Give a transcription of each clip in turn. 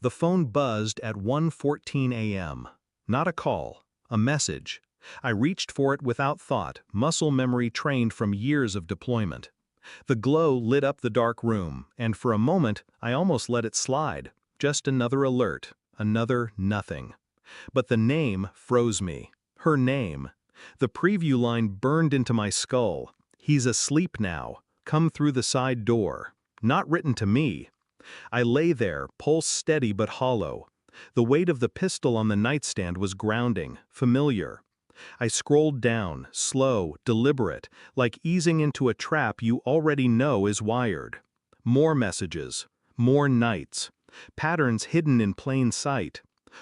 The phone buzzed at 1:14 a.m. Not a call, a message. I reached for it without thought, muscle memory trained from years of deployment. The glow lit up the dark room, and for a moment I almost let it slide. Just another alert, another nothing. But the name froze me. Her name. The preview line burned into my skull. He's asleep now. Come through the side door. Not written to me. I lay there, pulse steady but hollow. The weight of the pistol on the nightstand was grounding, familiar. I scrolled down, slow, deliberate, like easing into a trap you already know is wired. More messages, more nights, patterns hidden in plain sight.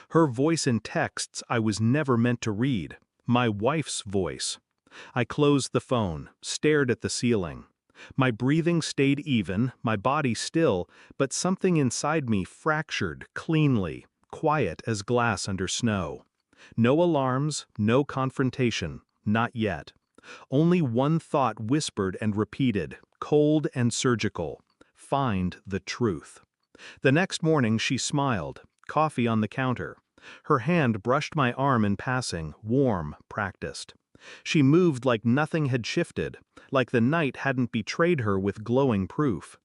Her voice in texts I was never meant to read, my wife's voice. I closed the phone, stared at the ceiling. My breathing stayed even, my body still, but something inside me fractured cleanly, quiet as glass under snow. No alarms, no confrontation, not yet. Only one thought whispered and repeated, cold and surgical. Find the truth. The next morning she smiled, coffee on the counter. Her hand brushed my arm in passing, warm, practiced. She moved like nothing had shifted, like the night hadn't betrayed her with glowing proof.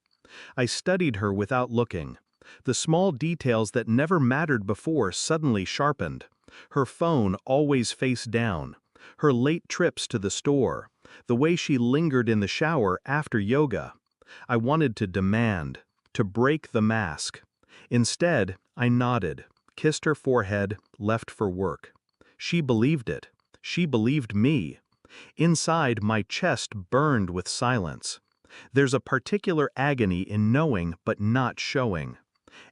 I studied her without looking. The small details that never mattered before suddenly sharpened. Her phone always face down. Her late trips to the store. The way she lingered in the shower after yoga. I wanted to demand, to break the mask. Instead, I nodded, kissed her forehead, left for work. She believed it. She believed me. Inside, my chest burned with silence. There's a particular agony in knowing but not showing.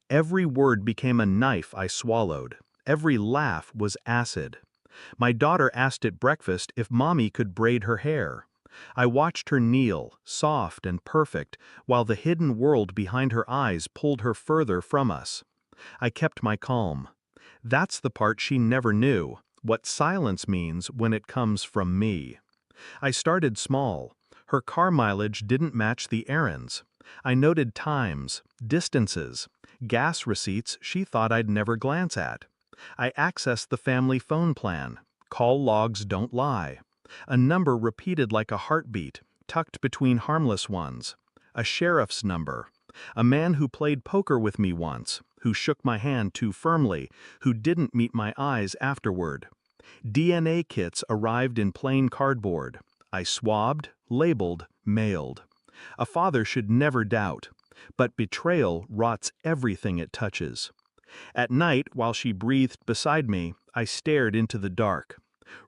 Every word became a knife I swallowed. Every laugh was acid. My daughter asked at breakfast if Mommy could braid her hair. I watched her kneel, soft and perfect, while the hidden world behind her eyes pulled her further from us. I kept my calm. That's the part she never knew, what silence means when it comes from me. I started small. Her car mileage didn't match the errands. I noted times, distances, gas receipts she thought I'd never glance at. I accessed the family phone plan. Call logs don't lie. A number repeated like a heartbeat, tucked between harmless ones. A sheriff's number. A man who played poker with me once, who shook my hand too firmly, who didn't meet my eyes afterward. DNA kits arrived in plain cardboard. I swabbed, labeled, mailed. A father should never doubt, but betrayal rots everything it touches. At night, while she breathed beside me, I stared into the dark.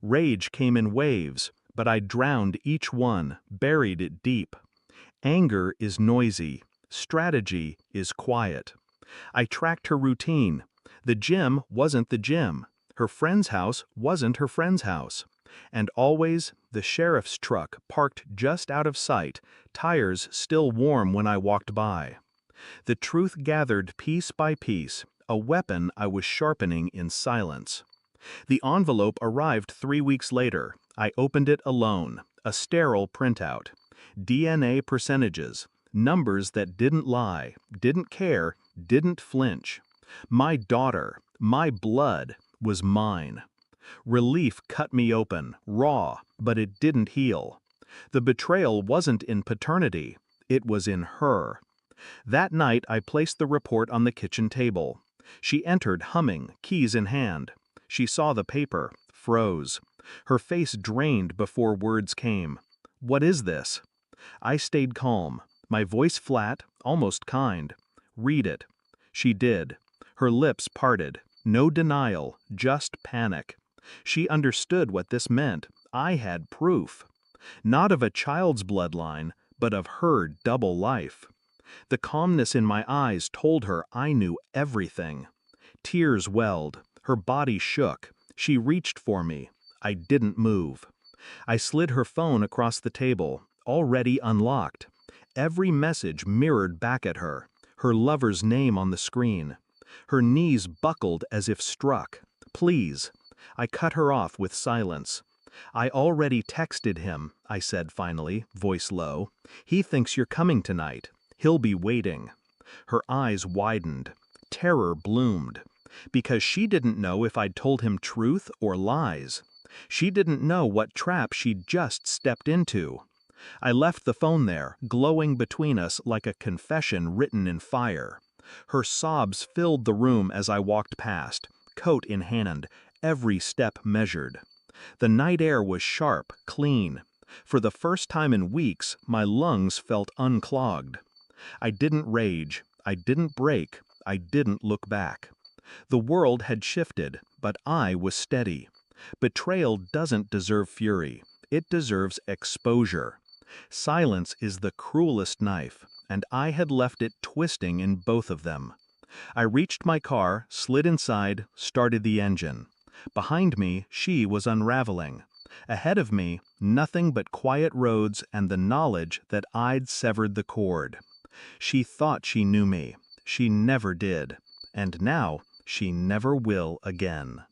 Rage came in waves, but I drowned each one, buried it deep. Anger is noisy. Strategy is quiet. I tracked her routine. The gym wasn't the gym. Her friend's house wasn't her friend's house. And always, the sheriff's truck parked just out of sight, tires still warm when I walked by. The truth gathered piece by piece, a weapon I was sharpening in silence. The envelope arrived 3 weeks later. I opened it alone, a sterile printout. DNA percentages, numbers that didn't lie, didn't care, didn't flinch. My daughter, my blood, was mine. Relief cut me open, raw, but it didn't heal. The betrayal wasn't in paternity, it was in her. That night I placed the report on the kitchen table. She entered humming, keys in hand. She saw the paper, froze. Her face drained before words came. What is this? I stayed calm, my voice flat, almost kind. Read it. She did. Her lips parted. No denial, just panic. She understood what this meant. I had proof. Not of a child's bloodline, but of her double life. The calmness in my eyes told her I knew everything. Tears welled. Her body shook. She reached for me. I didn't move. I slid her phone across the table, already unlocked. Every message mirrored back at her, her lover's name on the screen. Her knees buckled as if struck. Please. I cut her off with silence. I already texted him, I said finally, voice low. He thinks you're coming tonight. He'll be waiting. Her eyes widened. terror bloomed. Because she didn't know if I'd told him truth or lies. She didn't know what trap she'd just stepped into. I left the phone there, glowing between us like a confession written in fire. Her sobs filled the room as I walked past, coat in hand, every step measured. The night air was sharp, clean. For the first time in weeks, my lungs felt unclogged. I didn't rage, I didn't break, I didn't look back. The world had shifted, but I was steady. Betrayal doesn't deserve fury, it deserves exposure. Silence is the cruelest knife, and I had left it twisting in both of them. I reached my car, slid inside, started the engine. Behind me, she was unraveling. Ahead of me, nothing but quiet roads and the knowledge that I'd severed the cord. She thought she knew me. She never did. And now, she never will again.